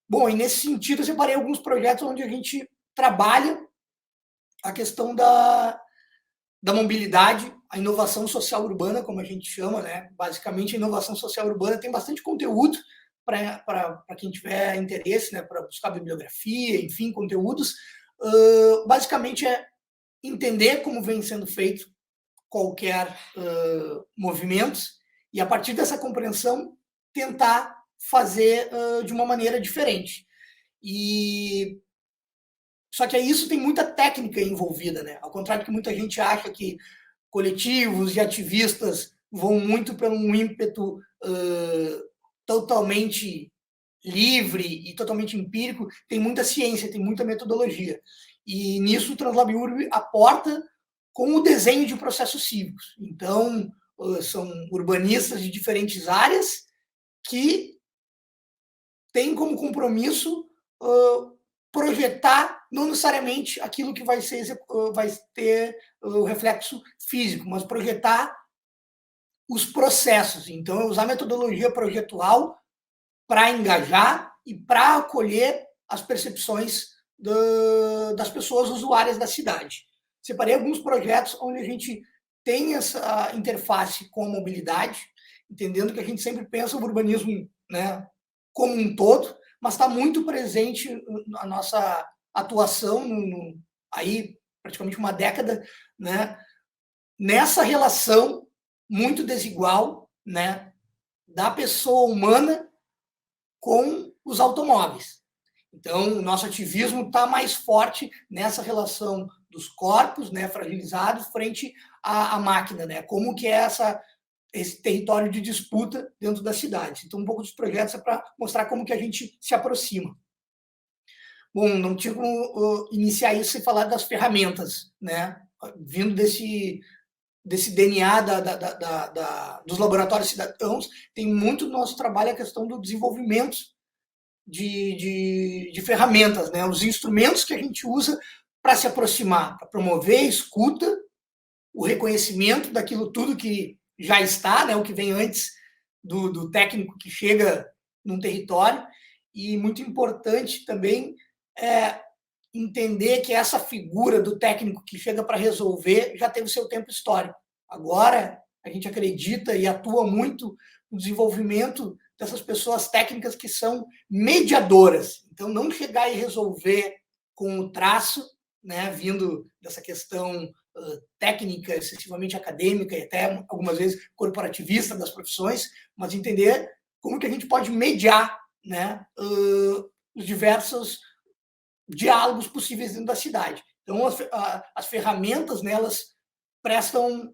Bom, e nesse sentido eu separei alguns projetos onde a gente trabalha a questão da mobilidade, a inovação social urbana, como a gente chama, né? Basicamente, a inovação social urbana tem bastante conteúdo para quem tiver interesse, né? Para buscar bibliografia, enfim, conteúdos. Basicamente é entender como vem sendo feito qualquer movimento e, a partir dessa compreensão, tentar fazer de uma maneira diferente. E só que isso tem muita técnica envolvida, né? Ao contrário que muita gente acha que coletivos e ativistas vão muito por um ímpeto totalmente livre e totalmente empírico, tem muita ciência, tem muita metodologia. E nisso o Translab Urb aporta com o desenho de processos cívicos. Então, são urbanistas de diferentes áreas que têm como compromisso projetar não necessariamente aquilo que vai ter o reflexo físico, mas projetar os processos. Então, é usar metodologia projetual para engajar e para acolher as percepções das pessoas usuárias da cidade. Separei alguns projetos onde a gente tem essa interface com a mobilidade, entendendo que a gente sempre pensa o urbanismo, né, como um todo, mas está muito presente a nossa atuação aí praticamente uma década, né, nessa relação muito desigual, né, da pessoa humana com os automóveis. Então, o nosso ativismo está mais forte nessa relação dos corpos, né, fragilizados frente à máquina, né? Como que é esse território de disputa dentro da cidade. Então, um pouco dos projetos é para mostrar como que a gente se aproxima. Bom, não tinha como iniciar isso sem falar das ferramentas, né? Vindo desse DNA dos laboratórios cidadãos, tem muito do nosso trabalho a questão do desenvolvimento de ferramentas, né? Os instrumentos que a gente usa para se aproximar, para promover a escuta, o reconhecimento daquilo tudo que já está, né? O que vem antes do técnico que chega num território. E muito importante também é entender que essa figura do técnico que chega para resolver já teve o seu tempo histórico. Agora, a gente acredita e atua muito no desenvolvimento dessas pessoas técnicas que são mediadoras. Então, não chegar e resolver com o traço, né, vindo dessa questão técnica, excessivamente acadêmica e até algumas vezes corporativista das profissões, mas entender como que a gente pode mediar, né, os diversos diálogos possíveis dentro da cidade. Então, as ferramentas, né, elas prestam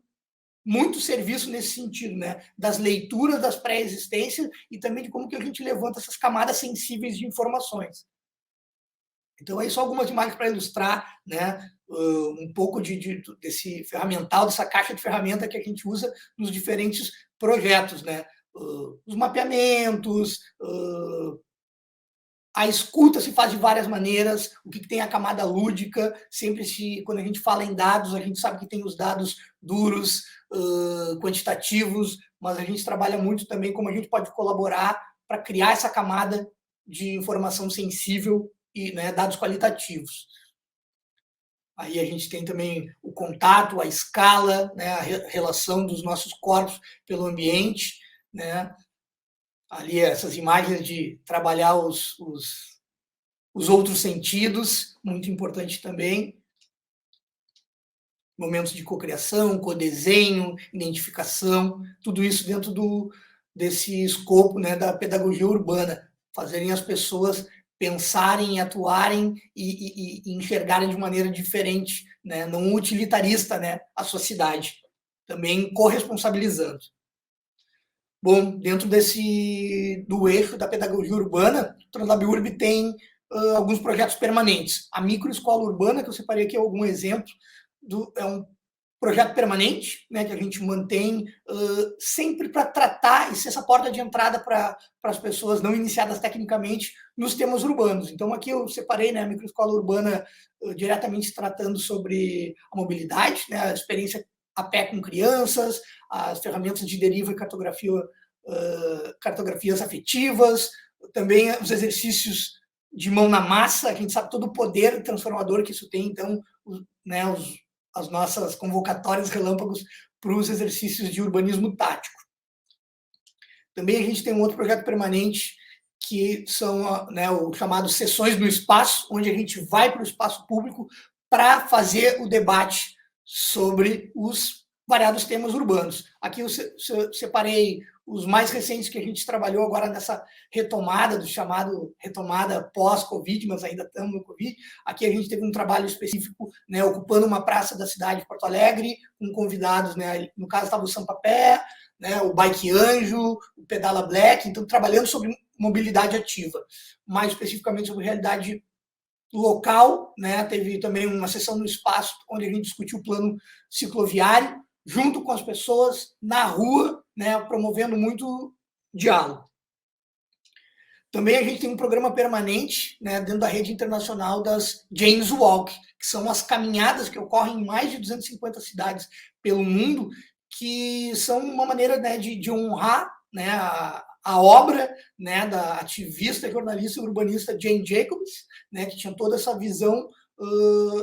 muito serviço nesse sentido, né, das leituras das pré-existências e também de como que a gente levanta essas camadas sensíveis de informações. Então, aí só algumas imagens para ilustrar, né, um pouco desse ferramental, dessa caixa de ferramenta que a gente usa nos diferentes projetos, né, os mapeamentos, a escuta se faz de várias maneiras, o que tem a camada lúdica, quando a gente fala em dados, a gente sabe que tem os dados duros, quantitativos, mas a gente trabalha muito também como a gente pode colaborar para criar essa camada de informação sensível e, né, dados qualitativos. Aí a gente tem também o contato, a escala, né, a relação dos nossos corpos pelo ambiente, né? Ali essas imagens de trabalhar os outros sentidos, muito importante também. Momentos de cocriação, codesenho, identificação, tudo isso dentro desse escopo, né, da pedagogia urbana, fazerem as pessoas pensarem, atuarem e enxergarem de maneira diferente, né, não utilitarista, né, a sociedade, também corresponsabilizando. Bom, dentro do eixo da pedagogia urbana, o Translab Urb tem alguns projetos permanentes. A microescola urbana, que eu separei aqui algum exemplo, é um projeto permanente, né, que a gente mantém sempre para tratar e ser essa porta de entrada para as pessoas não iniciadas tecnicamente nos temas urbanos. Então, aqui eu separei, né, a microescola urbana diretamente tratando sobre a mobilidade, né, a experiência a pé com crianças, as ferramentas de deriva e cartografias afetivas, também os exercícios de mão na massa, a gente sabe todo o poder transformador que isso tem, então, né, as nossas convocatórias relâmpagos para os exercícios de urbanismo tático. Também a gente tem um outro projeto permanente, que são, né, o chamado Sessões no Espaço, onde a gente vai para o espaço público para fazer o debate sobre os variados temas urbanos. Aqui eu separei os mais recentes que a gente trabalhou agora nessa retomada, do chamado retomada pós-Covid, mas ainda estamos no Covid. Aqui a gente teve um trabalho específico, né, ocupando uma praça da cidade de Porto Alegre, com convidados, né, no caso estava o Sampapé, né, o Bike Anjo, o Pedala Black, então trabalhando sobre mobilidade ativa, mais especificamente sobre realidade local, né? Teve também uma sessão no espaço onde a gente discutiu o plano cicloviário, junto com as pessoas na rua, né, promovendo muito diálogo. Também a gente tem um programa permanente, né, dentro da rede internacional das Jane's Walk, que são as caminhadas que ocorrem em mais de 250 cidades pelo mundo, que são uma maneira, né, de honrar, né, a obra, né, da ativista, jornalista e urbanista Jane Jacobs, né, que tinha toda essa visão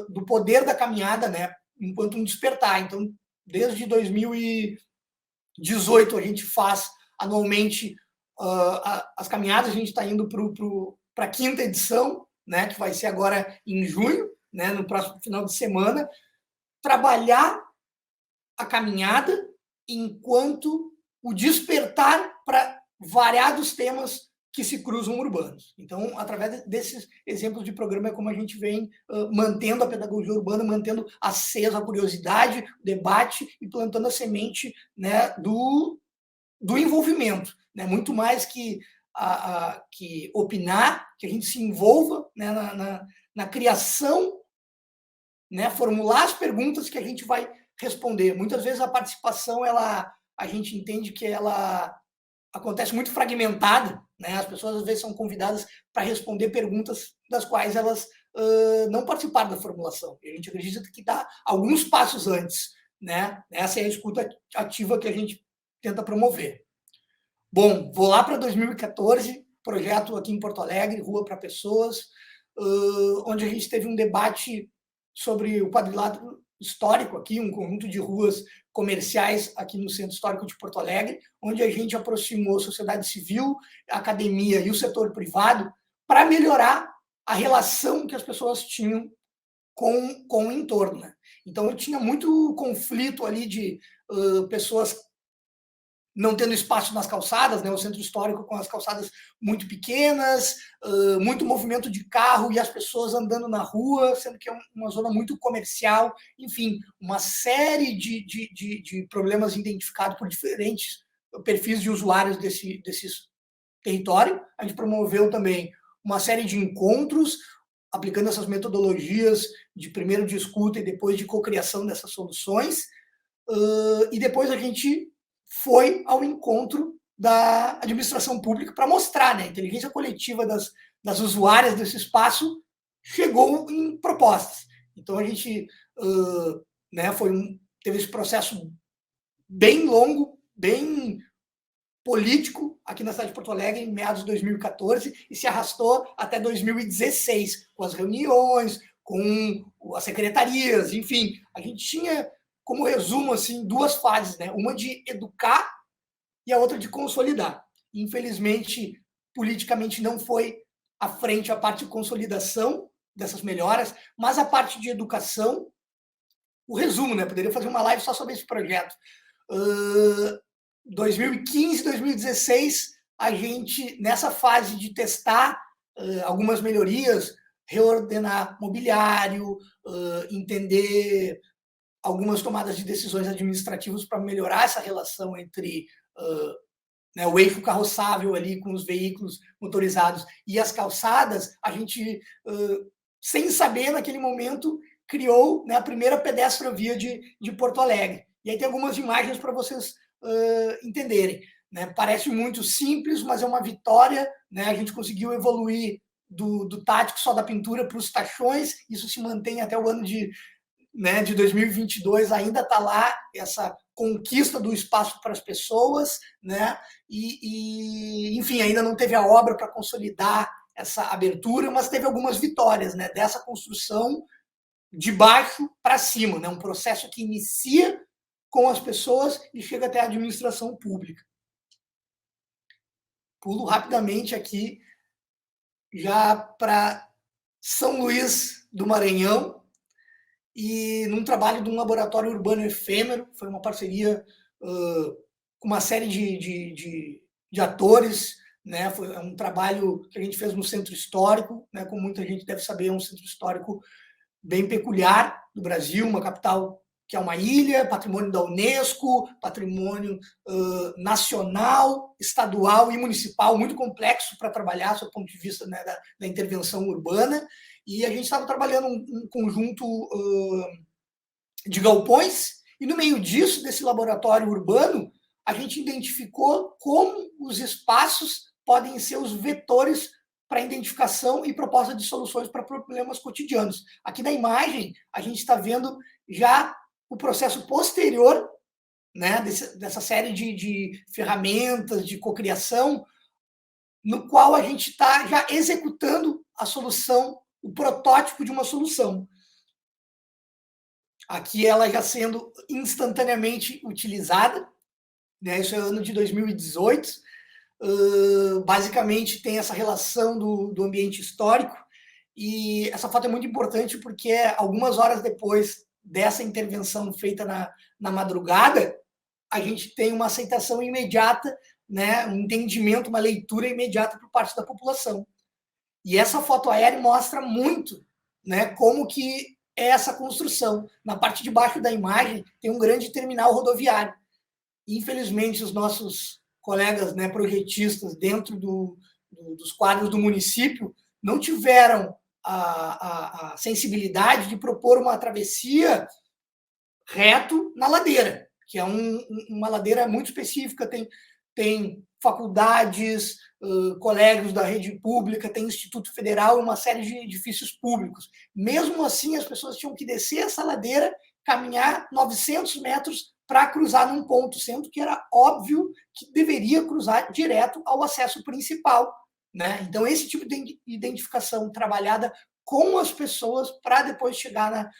do poder da caminhada, né, enquanto um despertar. Então, desde 2018 a gente faz anualmente as caminhadas, a gente está indo para a 5ª edição, né, que vai ser agora em junho, né, no próximo final de semana, trabalhar a caminhada enquanto o despertar para variados temas que se cruzam urbanos. Então, através desses exemplos de programa, é como a gente vem mantendo a pedagogia urbana, mantendo acesa a curiosidade, o debate e plantando a semente, né, do envolvimento, né? Muito mais que que opinar, que a gente se envolva, né, na criação, né, formular as perguntas que a gente vai responder. Muitas vezes a participação, a gente entende que ela acontece muito fragmentada, né? As pessoas às vezes são convidadas para responder perguntas das quais elas não participaram da formulação. E a gente acredita que dá alguns passos antes, né? Essa é a escuta ativa que a gente tenta promover. Bom, vou lá para 2014, projeto aqui em Porto Alegre, Rua para Pessoas, onde a gente teve um debate sobre o quadrilátero histórico aqui, um conjunto de ruas comerciais aqui no Centro Histórico de Porto Alegre, onde a gente aproximou a sociedade civil, a academia e o setor privado para melhorar a relação que as pessoas tinham com o entorno, né? Então, tinha muito conflito ali de pessoas não tendo espaço nas calçadas, né? O centro histórico com as calçadas muito pequenas, muito movimento de carro e as pessoas andando na rua, sendo que é uma zona muito comercial, enfim, uma série de problemas identificados por diferentes perfis de usuários desses territórios. A gente promoveu também uma série de encontros, aplicando essas metodologias de primeiro de escuta e depois de cocriação dessas soluções, e depois a gente foi ao encontro da administração pública para mostrar, né, a inteligência coletiva das usuárias desse espaço chegou em propostas. Então a gente né, teve esse processo bem longo, bem político aqui na cidade de Porto Alegre em meados de 2014 e se arrastou até 2016, com as reuniões, com as secretarias, enfim, a gente tinha como resumo, assim, 2 fases, né? Uma de educar e a outra de consolidar. Infelizmente, politicamente não foi à frente a parte de consolidação dessas melhoras, mas a parte de educação, o resumo, né? Poderia fazer uma live só sobre esse projeto. 2015, 2016, a gente, nessa fase de testar algumas melhorias, reordenar mobiliário, entender algumas tomadas de decisões administrativas para melhorar essa relação entre né, o eixo carroçável ali com os veículos motorizados e as calçadas, a gente, sem saber naquele momento, criou, né, a primeira pedestrovia de Porto Alegre. E aí tem algumas imagens para vocês entenderem, né? Parece muito simples, mas é uma vitória, né? A gente conseguiu evoluir do tático só da pintura para os tachões, isso se mantém até o ano de 2022, ainda está lá essa conquista do espaço para as pessoas, né? Enfim, ainda não teve a obra para consolidar essa abertura, mas teve algumas vitórias, né, dessa construção de baixo para cima, né, um processo que inicia com as pessoas e chega até a administração pública. Pulo rapidamente aqui já para São Luís do Maranhão, e num trabalho de um laboratório urbano efêmero, foi uma parceria com uma série de atores, né? Foi um trabalho que a gente fez no Centro Histórico, né? Como muita gente deve saber, é um centro histórico bem peculiar do Brasil, uma capital que é uma ilha, patrimônio da Unesco, patrimônio nacional, estadual e municipal, muito complexo para trabalhar, sob o ponto de vista, né, da intervenção urbana. E a gente estava trabalhando um conjunto de galpões, e no meio disso, desse laboratório urbano, a gente identificou como os espaços podem ser os vetores para identificação e proposta de soluções para problemas cotidianos. Aqui na imagem, a gente está vendo já o processo posterior, né, dessa série de ferramentas de cocriação, no qual a gente está já executando a solução, o protótipo de uma solução. Aqui ela já sendo instantaneamente utilizada, né, isso é ano de 2018, basicamente tem essa relação do ambiente histórico, e essa foto é muito importante porque algumas horas depois dessa intervenção feita na madrugada, a gente tem uma aceitação imediata, né, um entendimento, uma leitura imediata por parte da população. E essa foto aérea mostra muito, né, como que é essa construção. Na parte de baixo da imagem tem um grande terminal rodoviário. Infelizmente, os nossos colegas, né, projetistas dentro dos quadros do município não tiveram a sensibilidade de propor uma travessia reto na ladeira, que é uma ladeira muito específica, tem faculdades, colégios da rede pública, tem Instituto Federal, uma série de edifícios públicos. Mesmo assim, as pessoas tinham que descer essa ladeira, caminhar 900 metros para cruzar num ponto, sendo que era óbvio que deveria cruzar direto ao acesso principal, né? Então, esse tipo de identificação trabalhada com as pessoas para depois chegar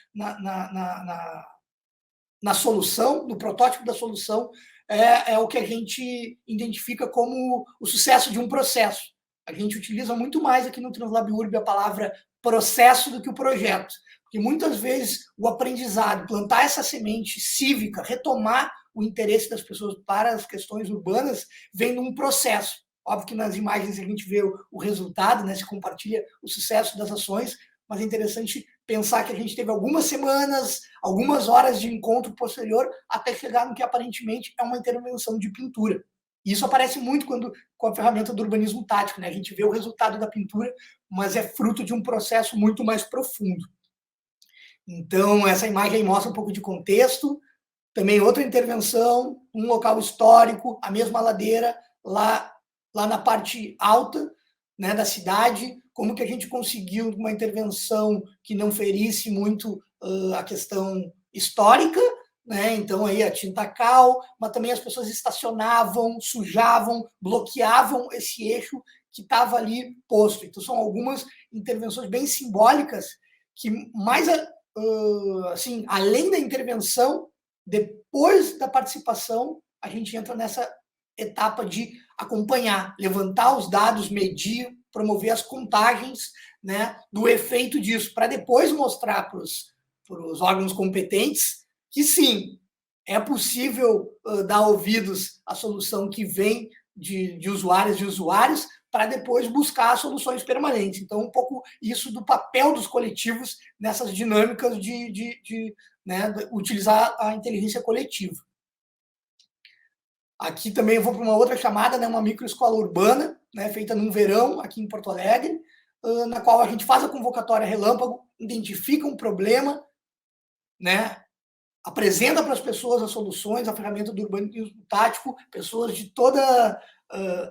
na solução, no protótipo da solução, é o que a gente identifica como o sucesso de um processo. A gente utiliza muito mais aqui no Translab Urb a palavra processo do que o projeto, porque muitas vezes o aprendizado, plantar essa semente cívica, retomar o interesse das pessoas para as questões urbanas, vem num processo. Óbvio que nas imagens a gente vê o resultado, né, se compartilha o sucesso das ações, mas é interessante pensar que a gente teve algumas semanas, algumas horas de encontro posterior até chegar no que aparentemente é uma intervenção de pintura. E isso aparece muito com a ferramenta do urbanismo tático, né? A gente vê o resultado da pintura, mas é fruto de um processo muito mais profundo. Então, essa imagem mostra um pouco de contexto. Também outra intervenção, um local histórico, a mesma ladeira, lá na parte alta, né, da cidade, como que a gente conseguiu uma intervenção que não ferisse muito a questão histórica, né? Então aí a tinta cal, mas também as pessoas estacionavam, sujavam, bloqueavam esse eixo que estava ali posto. Então são algumas intervenções bem simbólicas que mais assim, além da intervenção, depois da participação, a gente entra nessa etapa de acompanhar, levantar os dados, medir, promover as contagens, né, do efeito disso, para depois mostrar para os órgãos competentes que sim, é possível dar ouvidos à solução que vem de usuários e usuários, para depois buscar soluções permanentes. Então, um pouco isso do papel dos coletivos nessas dinâmicas né, utilizar a inteligência coletiva. Aqui também eu vou para uma outra chamada, né, uma microescola urbana, né, feita num verão aqui em Porto Alegre, na qual a gente faz a convocatória relâmpago, identifica um problema, né, apresenta para as pessoas as soluções, a ferramenta do urbanismo tático, pessoas de todas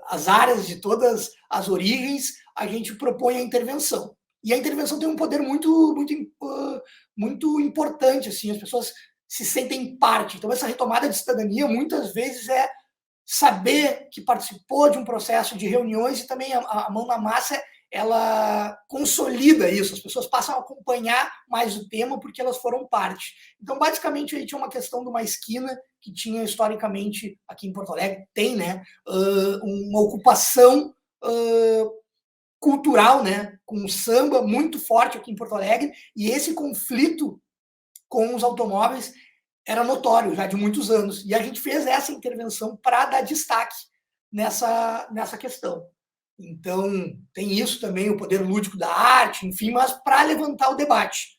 as áreas, de todas as origens, a gente propõe a intervenção. E a intervenção tem um poder muito importante, assim, as pessoas se sentem parte. Então, essa retomada de cidadania, muitas vezes, saber que participou de um processo de reuniões, e também a mão na massa ela consolida isso, as pessoas passam a acompanhar mais o tema porque elas foram parte. Então, basicamente, aí tinha uma questão de uma esquina que tinha, historicamente, aqui em Porto Alegre, tem, né, uma ocupação cultural, né, com o samba muito forte aqui em Porto Alegre, e esse conflito com os automóveis era notório já de muitos anos. E a gente fez essa intervenção para dar destaque nessa questão. Então, tem isso também, o poder lúdico da arte, enfim, mas para levantar o debate.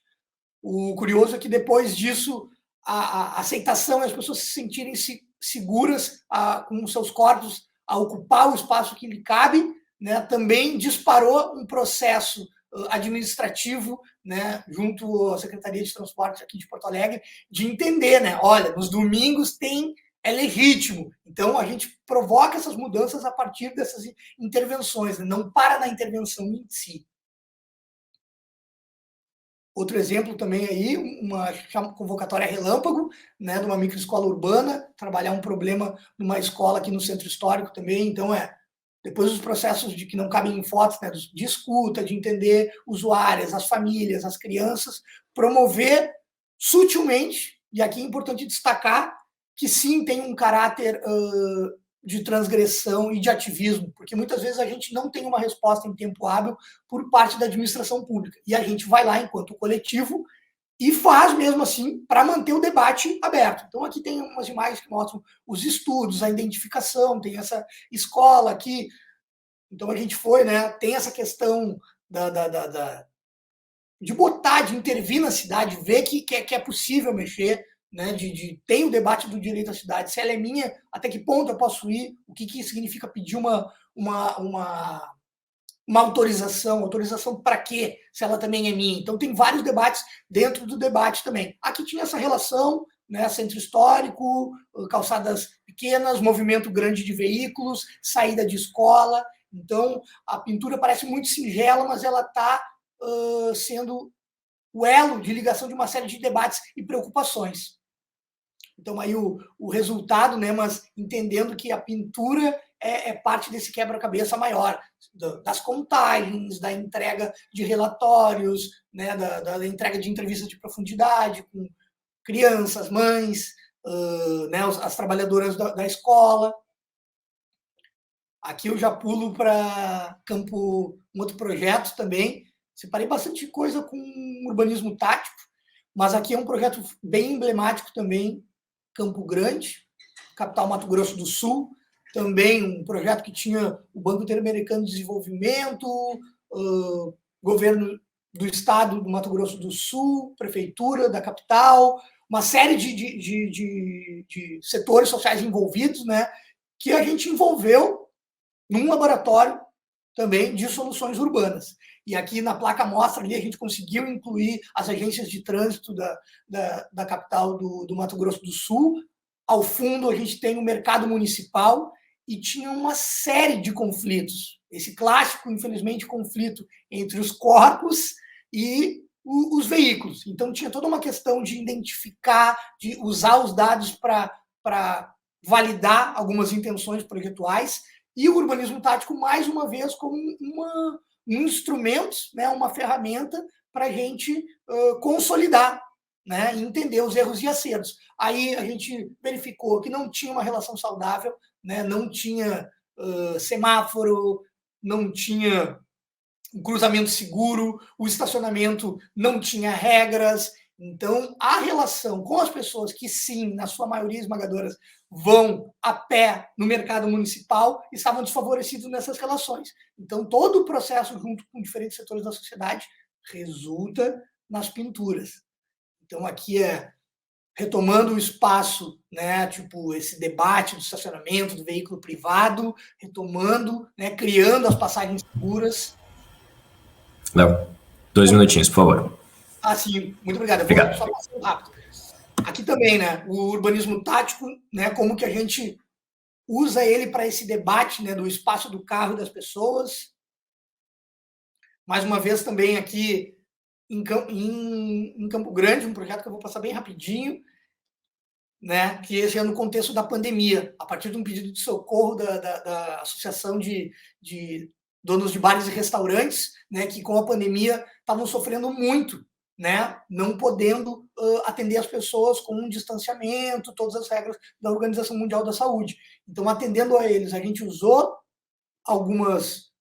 O curioso é que depois disso, a aceitação, as pessoas se sentirem seguras com seus corpos a ocupar o espaço que lhe cabe, né, também disparou um processo administrativo, né, junto à Secretaria de Transportes aqui de Porto Alegre, de entender, né, olha, nos domingos é legítimo. Então, a gente provoca essas mudanças a partir dessas intervenções, né, não para na intervenção em si. Outro exemplo também aí, uma convocatória relâmpago, né, de uma microescola urbana, trabalhar um problema numa escola aqui no centro histórico também. Então, depois os processos de que não cabem em fotos, né, de escuta, de entender usuárias, as famílias, as crianças, promover sutilmente, e aqui é importante destacar que sim tem um caráter de transgressão e de ativismo, porque muitas vezes a gente não tem uma resposta em tempo hábil por parte da administração pública, e a gente vai lá enquanto coletivo e faz mesmo assim para manter o debate aberto. Então aqui tem umas imagens que mostram os estudos, a identificação, tem essa escola aqui. Então a gente foi, né? Tem essa questão de botar, de intervir na cidade, ver que é possível mexer, né? Tem o debate do direito à cidade, se ela é minha, até que ponto eu posso ir, o que significa pedir uma autorização para quê, se ela também é minha. Então tem vários debates dentro do debate também. Aqui tinha essa relação, né, centro histórico, calçadas pequenas, movimento grande de veículos, saída de escola. Então a pintura parece muito singela, mas ela está sendo o elo de ligação de uma série de debates e preocupações. Então aí o resultado, né, mas entendendo que a pintura é parte desse quebra-cabeça maior, das contagens, da entrega de relatórios, né, da entrega de entrevistas de profundidade com crianças, mães, né, as trabalhadoras da escola. Aqui eu já pulo para um outro projeto também. Separei bastante coisa com urbanismo tático, mas aqui é um projeto bem emblemático também, Campo Grande, capital Mato Grosso do Sul, também um projeto que tinha o Banco Interamericano de Desenvolvimento, governo do estado do Mato Grosso do Sul, prefeitura da capital, uma série de setores sociais envolvidos, né, que a gente envolveu num laboratório também de soluções urbanas. E aqui na placa mostra ali, a gente conseguiu incluir as agências de trânsito da capital do Mato Grosso do Sul. Ao fundo, a gente tem o mercado municipal e tinha uma série de conflitos. Esse clássico, infelizmente, conflito entre os corpos e os veículos. Então, tinha toda uma questão de identificar, de usar os dados para validar algumas intenções projetuais, e o urbanismo tático, mais uma vez, como um instrumento, né, uma ferramenta para a gente consolidar, né, e entender os erros e acertos. Aí a gente verificou que não tinha uma relação saudável, né, não tinha semáforo, não tinha um cruzamento seguro, o estacionamento não tinha regras. Então, a relação com as pessoas que, sim, na sua maioria esmagadoras, vão a pé no mercado municipal, estavam desfavorecidos nessas relações. Então, todo o processo, junto com diferentes setores da sociedade, resulta nas pinturas. Então, aqui retomando o espaço, né, tipo esse debate do estacionamento, do veículo privado, retomando, né, criando as passagens seguras. Léo, 2 minutinhos, por favor. Sim, muito obrigado. Eu vou Obrigado. só passando rápido. Aqui também, né, o urbanismo tático, né, como que a gente usa ele para esse debate, né, do espaço do carro das pessoas. Mais uma vez também aqui em Campo Grande, um projeto que eu vou passar bem rapidinho, né, que esse é no contexto da pandemia, a partir de um pedido de socorro da Associação de donos de bares e restaurantes, né, que com a pandemia estavam sofrendo muito, né, não podendo atender as pessoas com um distanciamento, todas as regras da Organização Mundial da Saúde. Então, atendendo a eles, a gente usou algumas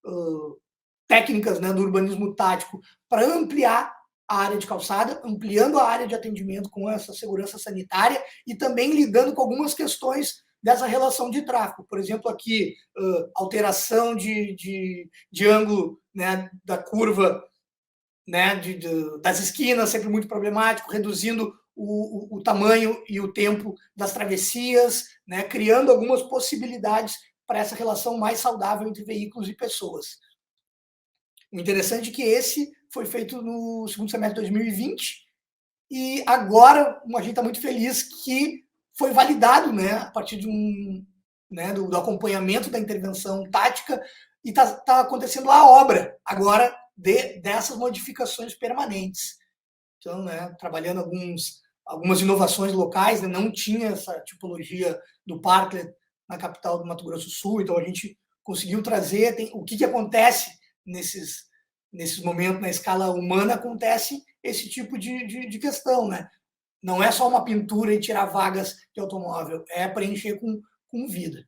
técnicas, né, do urbanismo tático para ampliar a área de calçada, ampliando a área de atendimento com essa segurança sanitária e também lidando com algumas questões dessa relação de tráfego. Por exemplo, aqui, alteração de ângulo, né, da curva, né, das esquinas, sempre muito problemático, reduzindo o tamanho e o tempo das travessias, né, criando algumas possibilidades para essa relação mais saudável entre veículos e pessoas. O interessante é que esse foi feito no segundo semestre de 2020 e agora a gente está muito feliz que foi validado, né, a partir de do acompanhamento da intervenção tática e está acontecendo a obra agora dessas modificações permanentes. Então, né, trabalhando algumas inovações locais, né, não tinha essa tipologia do Parklet na capital do Mato Grosso do Sul, então a gente conseguiu trazer o que acontece nesses momentos na escala humana, acontece esse tipo de questão, né? Não é só uma pintura e tirar vagas de automóvel, é preencher com vida.